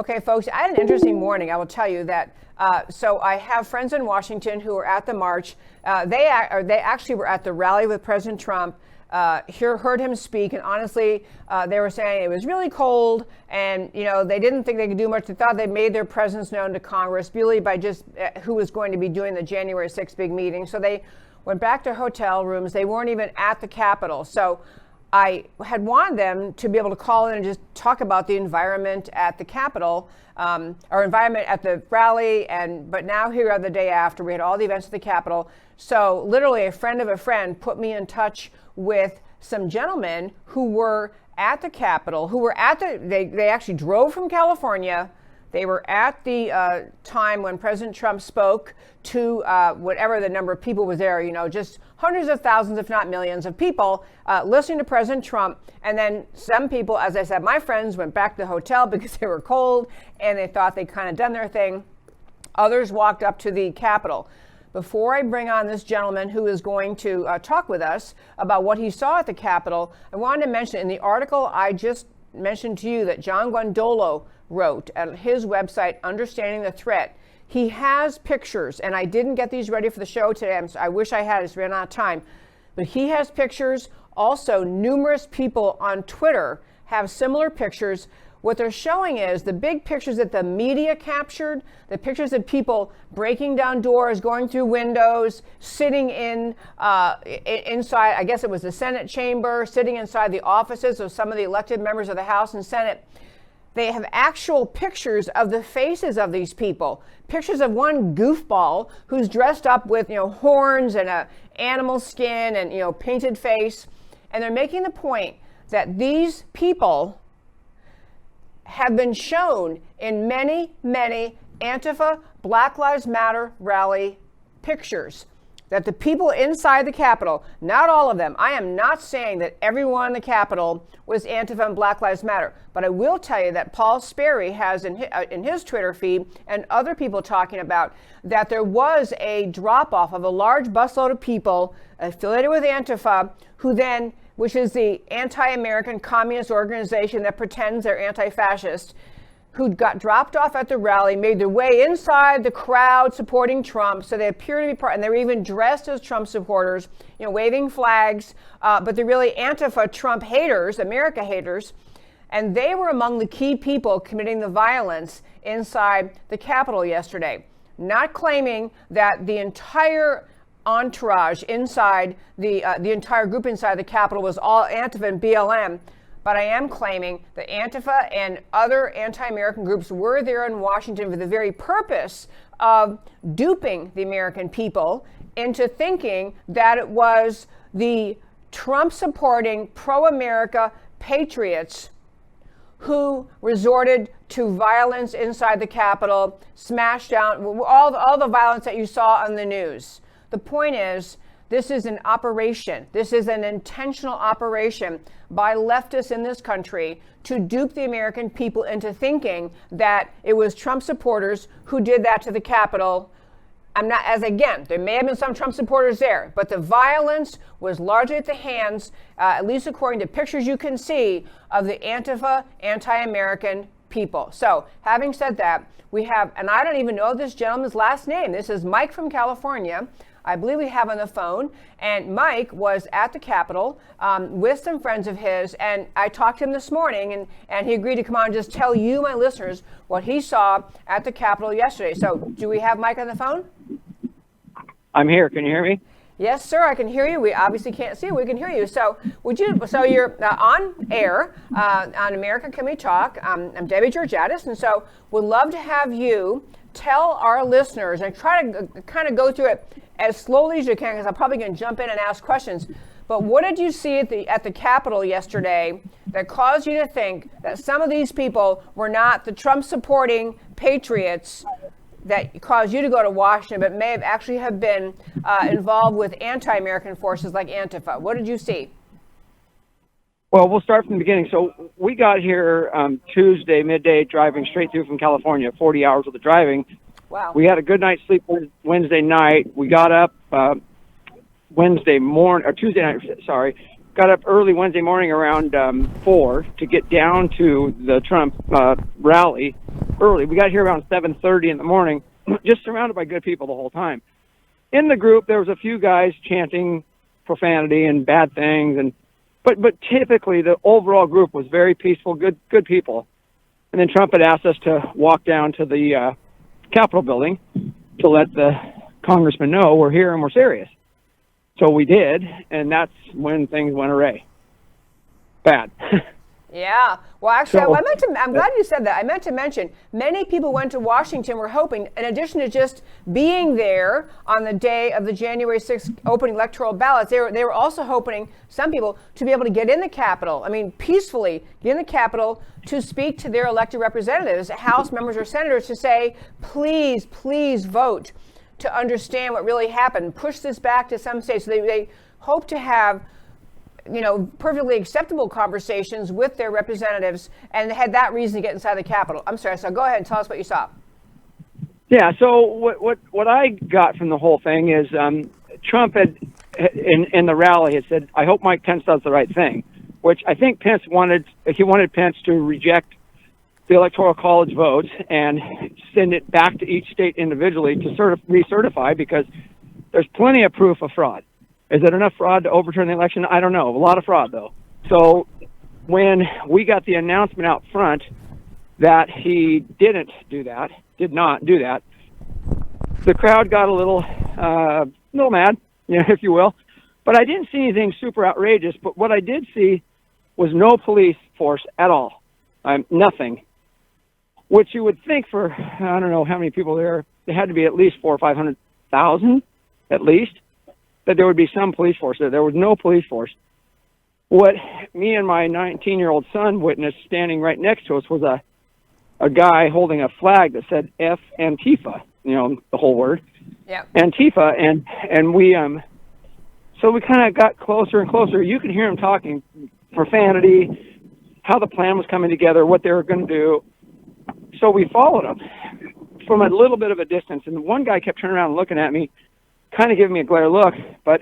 Okay, folks, I had an interesting morning. I will tell you that. So I have friends in Washington who were at the march. They actually were at the rally with President Trump. Heard him speak, and honestly, they were saying it was really cold, and they didn't think they could do much. They thought they made their presence known to Congress, really by just who was going to be doing the January 6th big meeting. So they went back to hotel rooms. They weren't even at the Capitol. So I had wanted them to be able to call in and just talk about the environment at the Capitol, or environment at the rally, but now here the day after, we had all the events at the Capitol. So literally a friend of a friend put me in touch with some gentlemen who were at the Capitol, they actually drove from California. They were at the time when President Trump spoke to whatever the number of people was there, just hundreds of thousands, if not millions of people listening to President Trump. And then some people, as I said, my friends went back to the hotel because they were cold and they thought they'd kind of done their thing. Others walked up to the Capitol. Before I bring on this gentleman who is going to talk with us about what he saw at the Capitol, I wanted to mention in the article I just mentioned to you that John Guandolo wrote at his website, Understanding the Threat. He has pictures, and I didn't get these ready for the show today. I wish I had, I just ran out of time. But he has pictures. Also, numerous people on Twitter have similar pictures. What they're showing is the big pictures that the media captured, the pictures of people breaking down doors, going through windows, sitting inside, I guess it was the Senate chamber, sitting inside the offices of some of the elected members of the House and Senate. They have actual pictures of the faces of these people, pictures of one goofball who's dressed up with, horns and a animal skin and, painted face. And they're making the point that these people have been shown in many, many Antifa Black Lives Matter rally pictures. That the people inside the Capitol, not all of them, I am not saying that everyone in the Capitol was Antifa and Black Lives Matter, but I will tell you that Paul Sperry has in his Twitter feed and other people talking about that there was a drop-off of a large busload of people affiliated with Antifa who then, which is the anti-American communist organization that pretends they're anti-fascist, who got dropped off at the rally, made their way inside the crowd supporting Trump. So they appear to be part, and they were even dressed as Trump supporters, waving flags, but they're really Antifa Trump haters, America haters. And they were among the key people committing the violence inside the Capitol yesterday. Not claiming that the entire entourage inside the entire group inside the Capitol was all Antifa and BLM, but I am claiming that Antifa and other anti-American groups were there in Washington for the very purpose of duping the American people into thinking that it was the Trump-supporting pro-America patriots who resorted to violence inside the Capitol, smashed down all the violence that you saw on the news. The point is, this is an operation. This is an intentional operation by leftists in this country to dupe the American people into thinking that it was Trump supporters who did that to the Capitol. There may have been some Trump supporters there, but the violence was largely at the hands, at least according to pictures you can see, of the Antifa, anti-American people. So, having said that, we have, and I don't even know this gentleman's last name. This is Mike from California. I believe we have on the phone, and Mike was at the Capitol with some friends of his, and I talked to him this morning, and he agreed to come on and just tell you, my listeners, what he saw at the Capitol yesterday. So, do we have Mike on the phone? I'm here. Can you hear me? Yes, sir, I can hear you. We obviously can't see you. We can hear you. So, you're on air on America Can We Talk. I'm Debbie Georgatos, and so we'd love to have you tell our listeners, and try to kind of go through it as slowly as you can, because I'm probably going to jump in and ask questions. But what did you see at the Capitol yesterday that caused you to think that some of these people were not the Trump-supporting patriots that caused you to go to Washington, but may have actually have been involved with anti-American forces like Antifa? What did you see? Well, we'll start from the beginning. So we got here Tuesday midday, driving straight through from California, 40 hours of the driving. Wow. We had a good night's sleep Wednesday night. We got up Tuesday night, got up early Wednesday morning around 4 to get down to the Trump rally, early. We got here around 7:30 in the morning, just surrounded by good people the whole time. In the group, there was a few guys chanting profanity and bad things, but typically the overall group was very peaceful, good people. And then Trump had asked us to walk down to the Capitol building to let the congressman know we're here and we're serious. So we did, and that's when things went awry. Bad. Yeah. Well, actually, So- I'm glad you said that. I meant to mention many people went to Washington were hoping, in addition to just being there on the day of the January 6th opening electoral ballots, they were also hoping, some people, to be able to get in the Capitol. I mean, peacefully get in the Capitol to speak to their elected representatives, House members or senators, to say, please, please vote to understand what really happened. Push this back to some states. So they hope to have, perfectly acceptable conversations with their representatives, and they had that reason to get inside the Capitol. I'm sorry, so go ahead and tell us what you saw. Yeah, so what I got from the whole thing is Trump had, in the rally, had said, I hope Mike Pence does the right thing, which I think Pence wanted Pence to reject the Electoral College votes and send it back to each state individually to recertify, because there's plenty of proof of fraud. Is it enough fraud to overturn the election? I don't know. A lot of fraud, though. So when we got the announcement out front that he did not do that, the crowd got a little mad, if you will. But I didn't see anything super outrageous. But what I did see was no police force at all. Nothing. Which you would think for, I don't know how many people there had to be at least 400,000 or 500,000, at least, that there would be some police force there. There was no police force. What me and my 19-year-old son witnessed standing right next to us was a guy holding a flag that said F Antifa, the whole word. Yeah. Antifa, and we so we kind of got closer and closer. You could hear him talking profanity, how the plan was coming together, what they were going to do. So we followed him from a little bit of a distance, and one guy kept turning around and looking at me, kind of giving me a glare look, but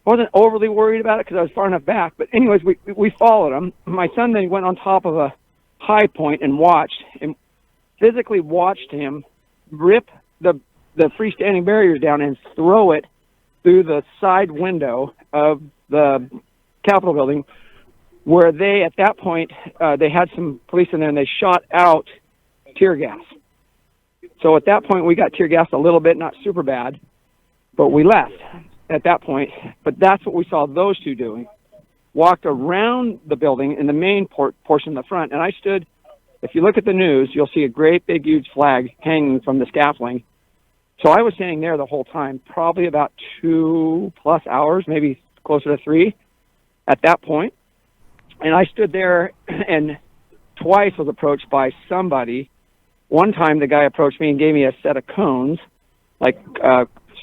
wasn't overly worried about it because I was far enough back. But anyways, we followed him. My son then went on top of a high point and physically watched him rip the freestanding barriers down and throw it through the side window of the Capitol building, where they, at that point, they had some police in there and they shot out tear gas. So at that point, we got tear gassed a little bit, not super bad. But we left at that point. But that's what we saw those two doing. Walked around the building in the main portion of the front. And I stood, if you look at the news, you'll see a great big huge flag hanging from the scaffolding. So I was standing there the whole time, probably about 2+ hours, maybe closer to 3 at that point. And I stood there and twice was approached by somebody. One time the guy approached me and gave me a set of cones, like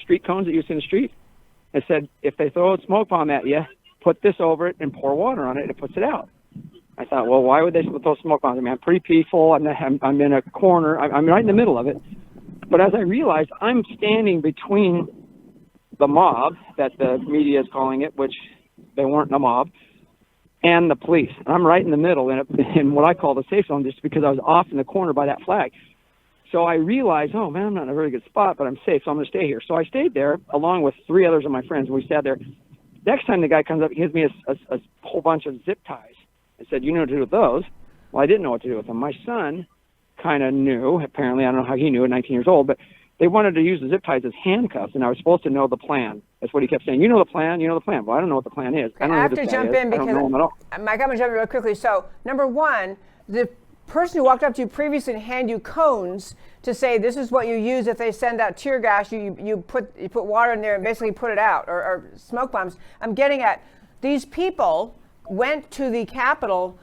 street cones that you see in the street, and said, if they throw a smoke bomb at you, put this over it and pour water on it, and it puts it out. I thought, well, why would they throw smoke bombs? I mean, I'm pretty peaceful. I'm in a corner. I'm right in the middle of it. But as I realized, I'm standing between the mob, that the media is calling it, which they weren't a mob, and the police. And I'm right in the middle in what I call the safe zone, just because I was off in the corner by that flag. So I realized, oh, man, I'm not in a very good spot, but I'm safe, so I'm going to stay here. So I stayed there along with 3 others of my friends, and we sat there. Next time the guy comes up, he gives me a whole bunch of zip ties. I said, you know what to do with those? Well, I didn't know what to do with them. My son kind of knew, apparently. I don't know how he knew at 19 years old, but they wanted to use the zip ties as handcuffs, and I was supposed to know the plan. That's what he kept saying. You know the plan? You know the plan. Well, I don't know what the plan is. I have to jump in because I don't know him at all. Mike, I'm going to jump in real quickly. So, number one, the person who walked up to you previously and handed you cones to say this is what you use if they send out tear gas, you put water in there and basically put it out, or smoke bombs. I'm getting at, these people went to the Capitol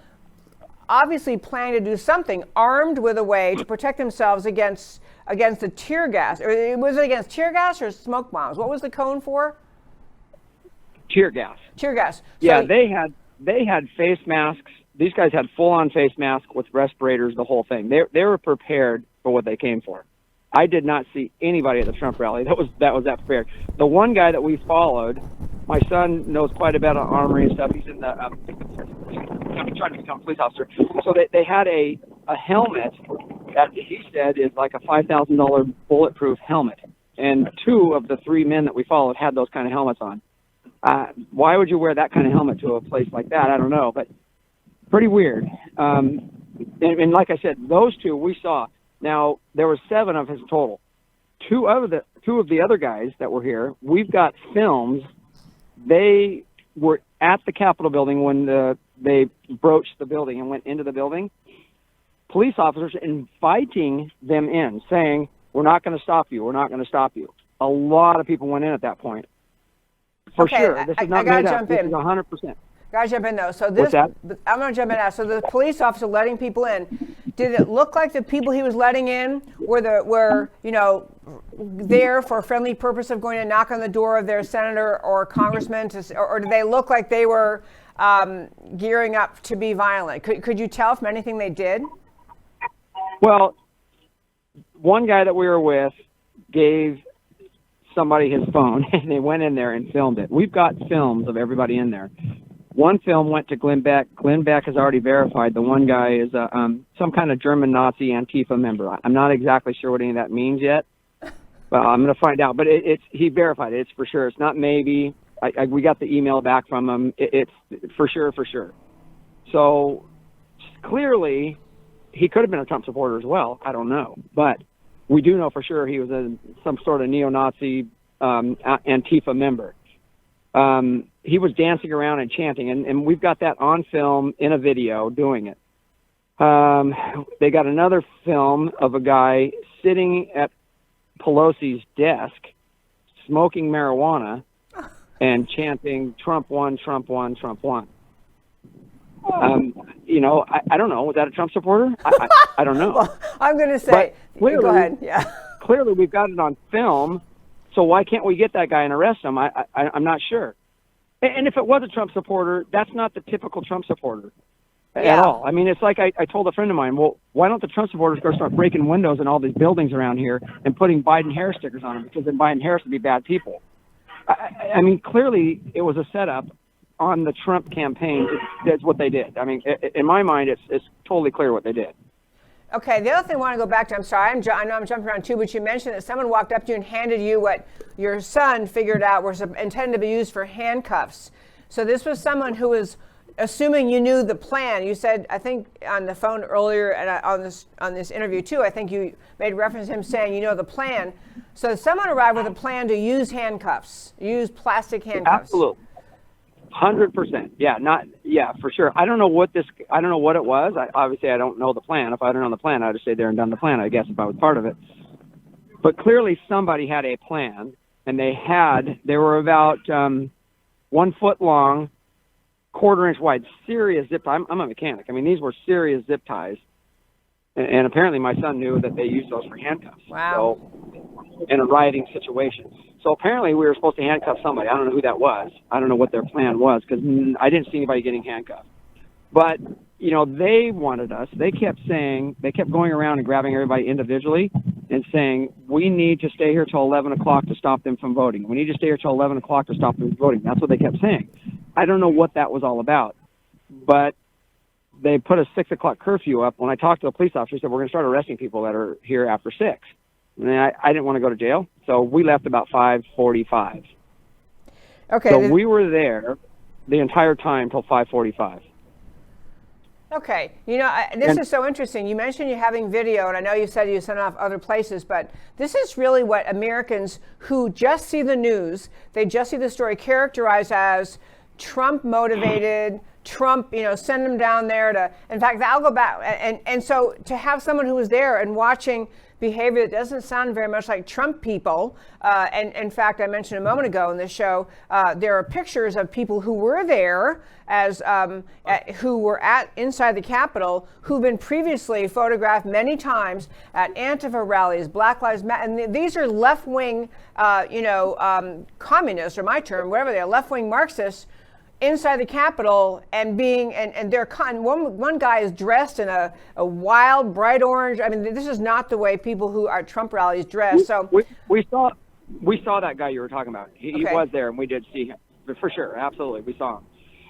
obviously planning to do something, armed with a way to protect themselves against the tear gas. Or was it against tear gas or smoke bombs? What was the cone for? Tear gas. Tear gas. So, yeah, they had face masks. These guys had full-on face masks with respirators, the whole thing. They were prepared for what they came for. I did not see anybody at the Trump rally that was prepared. The one guy that we followed, my son knows quite a bit on armory and stuff. He's in the trying to become a police officer. So they had a helmet that he said is like a $5,000 bulletproof helmet. And 2 of the 3 men that we followed had those kind of helmets on. Why would you wear that kind of helmet to a place like that? I don't know, but pretty weird. And like I said, those 2 we saw. Now, there were 7 of his total. 2 of the other guys that were here, we've got films. They were at the Capitol building when they broached the building and went into the building. Police officers inviting them in, saying, "We're not going to stop you. We're not going to stop you." A lot of people went in at that point. For sure. This is not made up. This is 100%. Gotta jump in though. So this, I'm gonna jump in now. So the police officer letting people in, did it look like the people he was letting in were there for a friendly purpose of going to knock on the door of their senator or congressman, or did they look like they were gearing up to be violent? Could you tell from anything they did? Well, one guy that we were with gave somebody his phone, and they went in there and filmed it. We've got films of everybody in there. One film went to Glenn Beck. Glenn Beck has already verified the one guy is some kind of German Nazi Antifa member. I'm not exactly sure what any of that means yet, but I'm going to find out. But he verified it. It's for sure. It's not maybe. We got the email back from him. It's for sure, for sure. So clearly, he could have been a Trump supporter as well. I don't know. But we do know for sure he was some sort of neo-Nazi Antifa member. He was dancing around and chanting, and we've got that on film in a video doing it. They got another film of a guy sitting at Pelosi's desk, smoking marijuana, and chanting, "Trump won, Trump won, Trump won." I don't know. Was that a Trump supporter? I don't know. Well, I'm going to say, clearly, go ahead. Yeah. Clearly, we've got it on film, so why can't we get that guy and arrest him? I'm not sure. And if it was a Trump supporter, that's not the typical Trump supporter at all. I mean, it's like I told a friend of mine, well, why don't the Trump supporters go start breaking windows in all these buildings around here and putting Biden-Harris stickers on them, because then Biden-Harris would be bad people. I mean, clearly it was a setup on the Trump campaign. That's what they did. I mean, in my mind, it's totally clear what they did. Okay, the other thing I want to go back to, I'm sorry, I know I'm jumping around too, but you mentioned that someone walked up to you and handed you what your son figured out was intended to be used for handcuffs. So this was someone who was assuming you knew the plan. You said, I think on the phone earlier and on this interview too, I think you made reference to him saying, you know the plan. So someone arrived with a plan to use handcuffs, use plastic handcuffs. Absolutely. 100%. Yeah, for sure. I don't know what it was. Obviously, I don't know the plan. If I don't know the plan, I'd just stayed there and done the plan, I guess, if I was part of it. But clearly somebody had a plan, and they were about 1 foot long, 1/4 inch wide, serious zip ties. I'm a mechanic. I mean, these were serious zip ties. And apparently my son knew that they used those for handcuffs. Wow. So, in a rioting situation. So apparently we were supposed to handcuff somebody. I don't know who that was. I don't know what their plan was, because I didn't see anybody getting handcuffed. But, they wanted us. They kept going around and grabbing everybody individually and saying, we need to stay here till 11 o'clock to stop them from voting. We need to stay here till 11 o'clock to stop them from voting. That's what they kept saying. I don't know what that was all about. But they put a 6 o'clock curfew up. When I talked to the police officer, he said, we're going to start arresting people that are here after 6. And I didn't want to go to jail, so we left about 5:45. Okay. So we were there the entire time till 5:45. Okay. This is so interesting. You mentioned you're having video, and I know you said you sent off other places, but this is really what Americans who just see the news, they just see the story characterized as Trump motivated, Trump, send them down there to, in fact, I'll go back. And so to have someone who was there and watching behavior that doesn't sound very much like Trump people, and in fact, I mentioned a moment ago in this show, there are pictures of people who were there who were inside the Capitol, who've been previously photographed many times at Antifa rallies, Black Lives Matter, and these are left-wing, communists, or my term, whatever they are, left-wing Marxists, inside the Capitol, and they're one guy is dressed in a wild bright orange. I mean, this is not the way people who are at Trump rallies dress. We saw that guy you were talking about. He was there, and we did see him for sure. Absolutely, we saw him.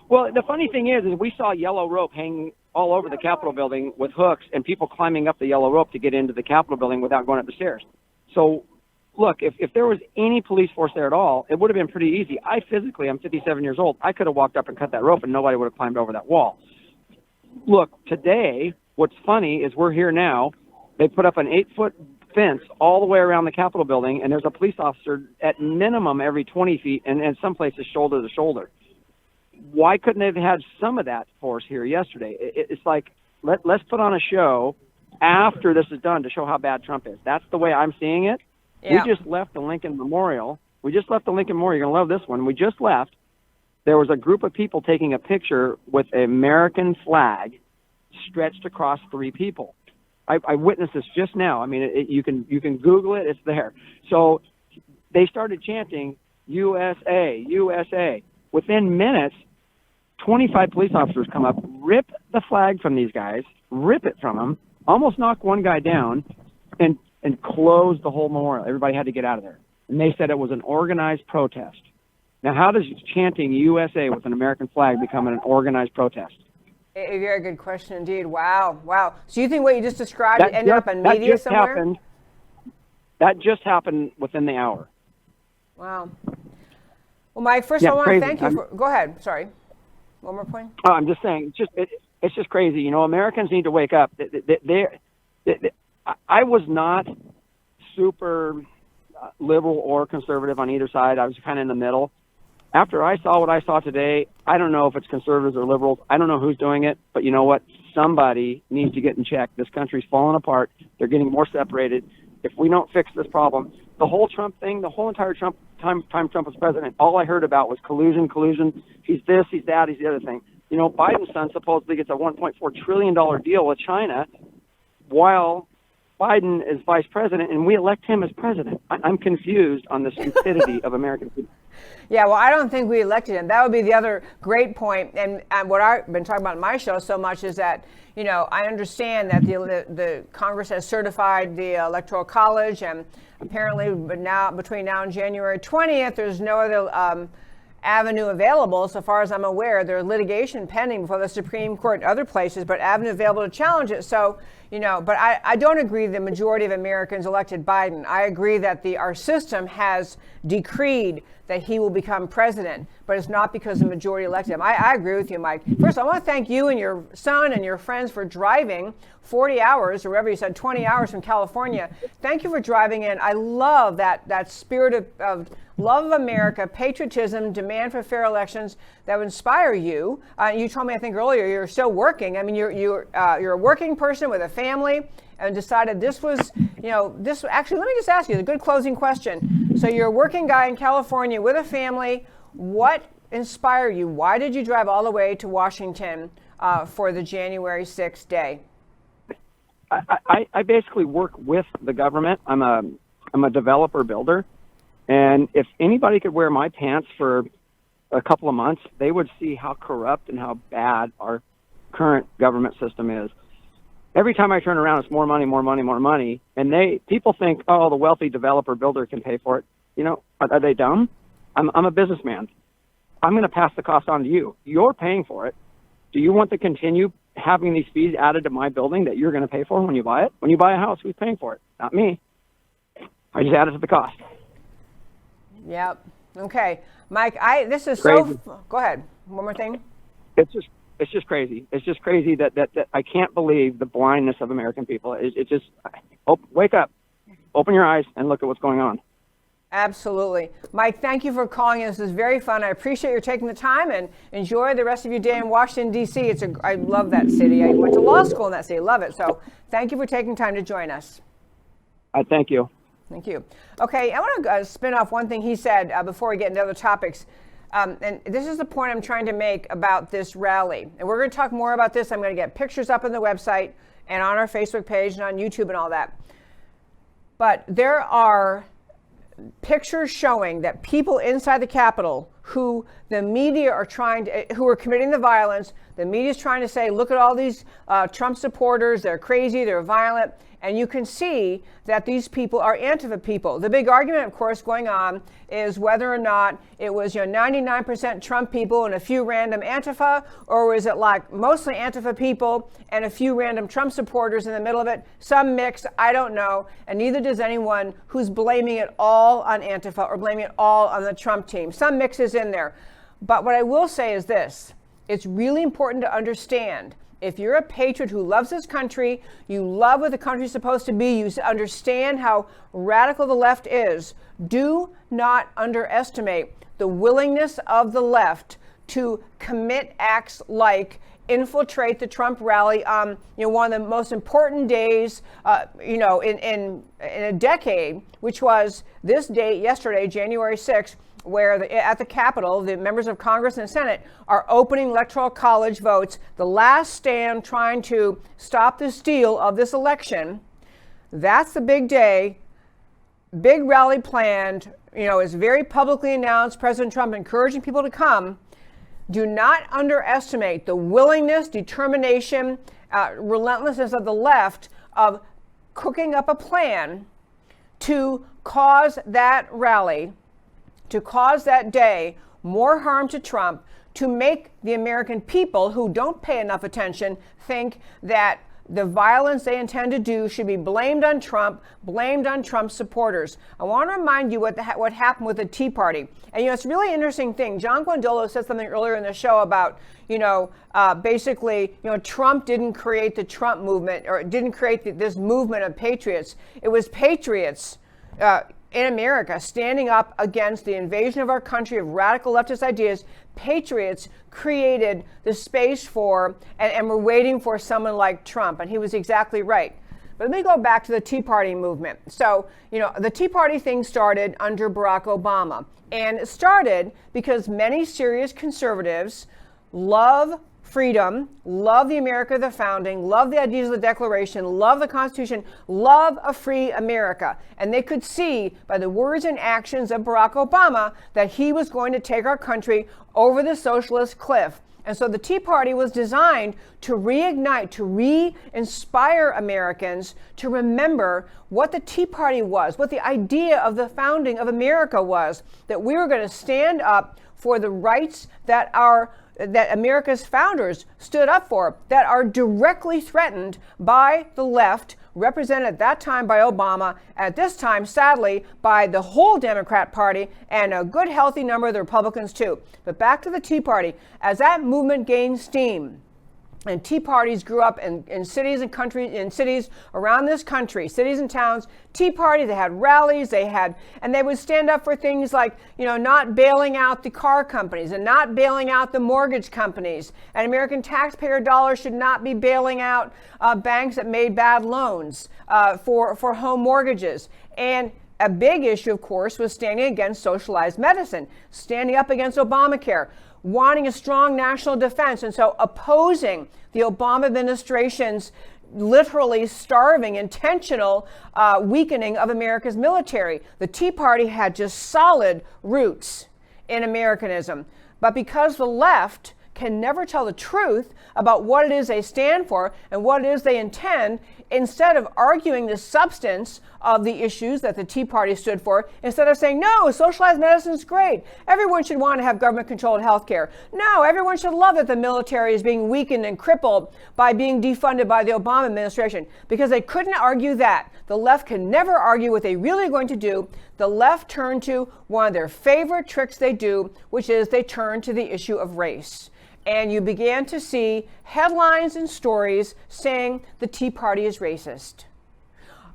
Well, the funny thing is we saw yellow rope hanging all over the Capitol building with hooks and people climbing up the yellow rope to get into the Capitol building without going up the stairs. So, look, if there was any police force there at all, it would have been pretty easy. I'm 57 years old. I could have walked up and cut that rope and nobody would have climbed over that wall. Look, today, what's funny is we're here now. They put up an 8-foot fence all the way around the Capitol building, and there's a police officer at minimum every 20 feet, and in some places shoulder to shoulder. Why couldn't they have had some of that force here yesterday? It's like, let's put on a show after this is done to show how bad Trump is. That's the way I'm seeing it. Yeah. We just left the Lincoln Memorial. You're going to love this one. We just left. There was a group of people taking a picture with an American flag stretched across 3 people. I witnessed this just now. I mean, you can Google it. It's there. So they started chanting USA, USA. Within minutes, 25 police officers come up, rip the flag from these guys, rip it from them, almost knock one guy down, and close the whole memorial. Everybody had to get out of there. And they said it was an organized protest. Now, how does chanting USA with an American flag become an organized protest? A very good question indeed. Wow. So you think what you just described ended up in media somewhere? That just happened within the hour. Wow. Well, Mike, first I want to thank you for. Go ahead. Sorry. One more point. Oh, I'm just saying, it's just crazy. You know, Americans need to wake up. I was not super liberal or conservative on either side. I was kind of in the middle. After I saw what I saw today, I don't know if it's conservatives or liberals. I don't know who's doing it, but you know what? Somebody needs to get in check. This country's falling apart. They're getting more separated. If we don't fix this problem, the whole Trump thing, the whole entire time Trump was president, all I heard about was collusion. He's this, he's that, he's the other thing. You know, Biden's son supposedly gets a $1.4 trillion deal with China while Biden is vice president, and we elect him as president. I'm confused on the stupidity of American people. Yeah, well, I don't think we elected him. That would be the other great point. And what I've been talking about in my show so much is that, you know, I understand that the Congress has certified the Electoral College, and apparently now between now and January 20th, there's no other avenue available. So far as I'm aware, there's litigation pending before the Supreme Court and other places, but avenue available to challenge it. So, you know, but I don't agree the majority of Americans elected Biden. I agree that our system has decreed that he will become president, but it's not because the majority elected him. I agree with you, Mike. First, I want to thank you and your son and your friends for driving 40 hours, or whatever you said, 20 hours from California. Thank you for driving in. I love that spirit of love of America, patriotism, demand for fair elections that would inspire you. You told me, I think earlier, you're still working. I mean, you're a working person with a family, and decided this was, you know, this actually, let me just ask you the good closing question. So you're a working guy in California with a family. What inspired you? Why did you drive all the way to Washington for the January 6th day? I basically work with the government. I'm a developer builder. And if anybody could wear my pants for a couple of months, they would see how corrupt and how bad our current government system is. Every time I turn around, it's more money. And people think, oh, the wealthy developer builder can pay for it. You know, are they dumb? I'm a businessman. I'm going to pass the cost on to you. You're paying for it. Do you want to continue having these fees added to my building that you're going to pay for when you buy it? When you buy a house, who's paying for it? Not me. I just add it to the cost. Yep. Okay. Mike, this is crazy. Go ahead. One more thing. It's just crazy. It's just crazy that I can't believe the blindness of American people. It just, wake up, open your eyes, and look at what's going on. Absolutely. Mike, thank you for calling in. This is very fun. I appreciate your taking the time, and enjoy the rest of your day in Washington, D.C. I love that city. I went to law school in that city. Love it. So thank you for taking time to join us. Thank you. Thank you. Okay, I want to spin off one thing he said before we get into other topics. And this is the point I'm trying to make about this rally. And we're going to talk more about this. I'm going to get pictures up on the website and on our Facebook page and on YouTube and all that. But there are pictures showing that people inside the Capitol who the media are who are committing the violence, the media is trying to say, look at all these Trump supporters, they're crazy, they're violent. And you can see that these people are Antifa people. The big argument, of course, going on is whether or not it was 99% Trump people and a few random Antifa, or was it like mostly Antifa people and a few random Trump supporters in the middle of it? Some mix, I don't know. And neither does anyone who's blaming it all on Antifa or blaming it all on the Trump team. Some mix is in there. But what I will say is this. It's really important to understand, if you're a patriot who loves this country, you love what the country's supposed to be, you understand how radical the left is, do not underestimate the willingness of the left to commit acts like infiltrate the Trump rally on one of the most important days in a decade, which was this date yesterday, January 6th, where at the Capitol, the members of Congress and Senate are opening electoral college votes, the last stand trying to stop the steal of this election. That's the big day. Big rally planned, is very publicly announced. President Trump encouraging people to come. Do not underestimate the willingness, determination, relentlessness of the left of cooking up a plan to cause that rally, to cause that day more harm to Trump, to make the American people who don't pay enough attention think that the violence they intend to do should be blamed on Trump, blamed on Trump supporters. I want to remind you what happened with the Tea Party. And, it's a really interesting thing. John Guandolo said something earlier in the show about, basically, Trump didn't create the Trump movement or didn't create this movement of patriots. It was patriots in America standing up against the invasion of our country of radical leftist ideas. Patriots created the space for and were waiting for someone like Trump. And he was exactly right. But let me go back to the Tea Party movement. So, the Tea Party thing started under Barack Obama. And it started because many serious conservatives love freedom, love the America of the founding, love the ideas of the Declaration, love the Constitution, love a free America. And they could see by the words and actions of Barack Obama that he was going to take our country over the socialist cliff. And so the Tea Party was designed to reignite, to re-inspire Americans to remember what the Tea Party was, what the idea of the founding of America was, that we were going to stand up for the rights that America's founders stood up for, that are directly threatened by the left, represented at that time by Obama, at this time, sadly, by the whole Democrat Party and a good, healthy number of the Republicans, too. But back to the Tea Party. As that movement gained steam, and Tea Parties grew up in cities and countries, in cities around this country, cities and towns. Tea Party, they had rallies, and they would stand up for things like, not bailing out the car companies and not bailing out the mortgage companies. And American taxpayer dollars should not be bailing out banks that made bad loans for home mortgages. And a big issue, of course, was standing against socialized medicine, standing up against Obamacare, wanting a strong national defense, and so opposing the Obama administration's literally starving, intentional weakening of America's military. The Tea Party had just solid roots in Americanism. But because the left can never tell the truth about what it is they stand for and what it is they intend, instead of arguing the substance of the issues that the Tea Party stood for, instead of saying, no, socialized medicine is great. Everyone should want to have government-controlled health care. No, everyone should love that the military is being weakened and crippled by being defunded by the Obama administration. Because they couldn't argue that. The left can never argue what they really are going to do. The left turned to one of their favorite tricks they do, which is they turn to the issue of race. And you began to see headlines and stories saying the Tea Party is racist.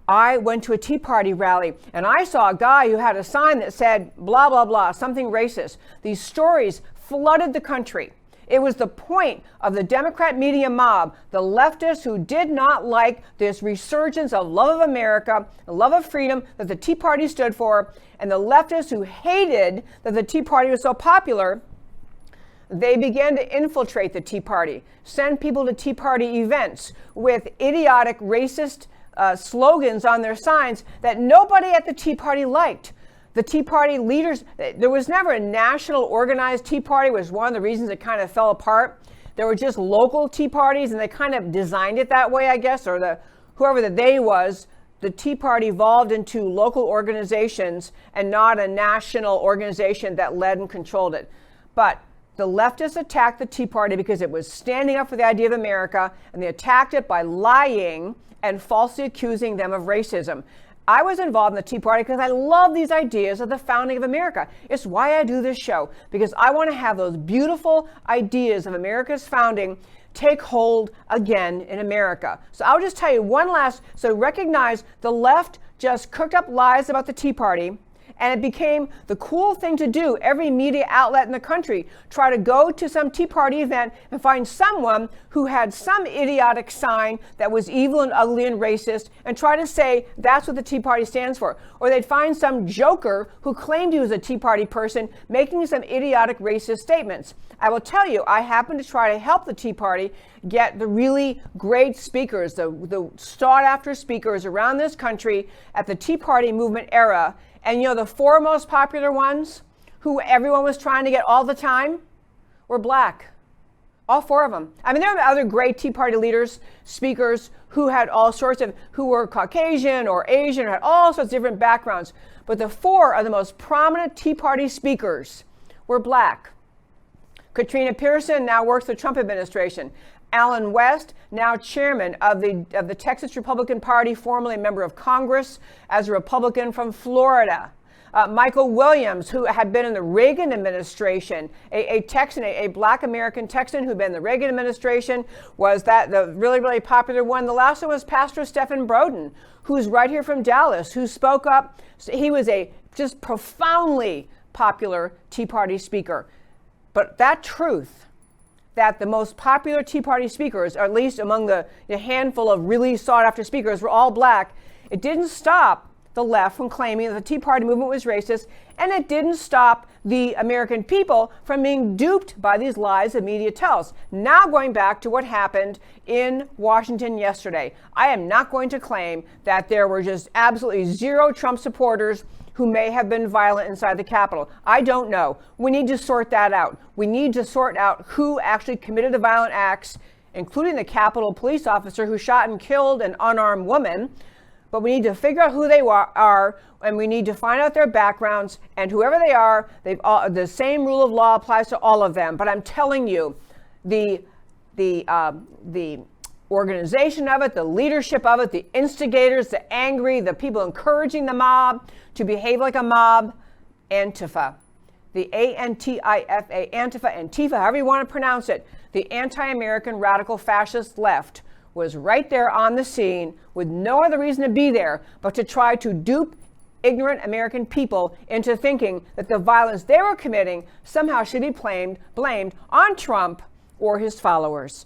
I went to a Tea Party rally and I saw a guy who had a sign that said blah, blah, blah, something racist. These stories flooded the country. It was the point of the Democrat media mob, the leftists who did not like this resurgence of love of America, love of freedom that the Tea Party stood for, and the leftists who hated that the Tea Party was so popular. They began to infiltrate the Tea Party, send people to Tea Party events with idiotic racist slogans on their signs that nobody at the Tea Party liked. The Tea Party leaders, there was never a national organized Tea Party, was one of the reasons it kind of fell apart. There were just local Tea Parties, and they kind of designed it that way, I guess, or the whoever the they was, the Tea Party evolved into local organizations and not a national organization that led and controlled it. But the leftists attacked the Tea Party because it was standing up for the idea of America, and they attacked it by lying and falsely accusing them of racism. I was involved in the Tea Party because I love these ideas of the founding of America. It's why I do this show, because I want to have those beautiful ideas of America's founding take hold again in America. So I'll just tell you so recognize the left just cooked up lies about the Tea Party, and it became the cool thing to do. Every media outlet in the country try to go to some Tea Party event and find someone who had some idiotic sign that was evil and ugly and racist and try to say that's what the Tea Party stands for. Or they'd find some joker who claimed he was a Tea Party person making some idiotic racist statements. I will tell you, I happen to try to help the Tea Party get the really great speakers, the sought-after speakers around this country at the Tea Party movement era. And you know, the four most popular ones who everyone was trying to get all the time were black. All four of them. I mean, there were other great Tea Party leaders, speakers who had all sorts of, who were Caucasian or Asian, or had all sorts of different backgrounds. But the four of the most prominent Tea Party speakers were black. Katrina Pearson now works for the Trump administration. Alan West, now chairman of the Texas Republican Party, formerly a member of Congress as a Republican from Florida. Michael Williams, who had been in the Reagan administration, a Texan, a black American Texan who'd been in the Reagan administration, was that the really, really popular one. The last one was Pastor Stephen Broden, who's right here from Dallas, who spoke up. He was a just profoundly popular Tea Party speaker. But that truth, that the most popular Tea Party speakers, or at least among the handful of really sought-after speakers, were all black, it didn't stop the left from claiming that the Tea Party movement was racist, and it didn't stop the American people from being duped by these lies the media tells. Now going back to what happened in Washington yesterday, I am not going to claim that there were just absolutely zero Trump supporters who may have been violent inside the Capitol. I don't know. We need to sort that out. We need to sort out who actually committed the violent acts, including the Capitol police officer who shot and killed an unarmed woman. But we need to figure out who they are, and we need to find out their backgrounds. And whoever they are, the same rule of law applies to all of them. But I'm telling you, the organization of it, the leadership of it, the instigators, the angry, the people encouraging the mob to behave like a mob, Antifa. The A-N-T-I-F-A, Antifa, however you want to pronounce it, the anti-American radical fascist left was right there on the scene with no other reason to be there but to try to dupe ignorant American people into thinking that the violence they were committing somehow should be blamed on Trump or his followers.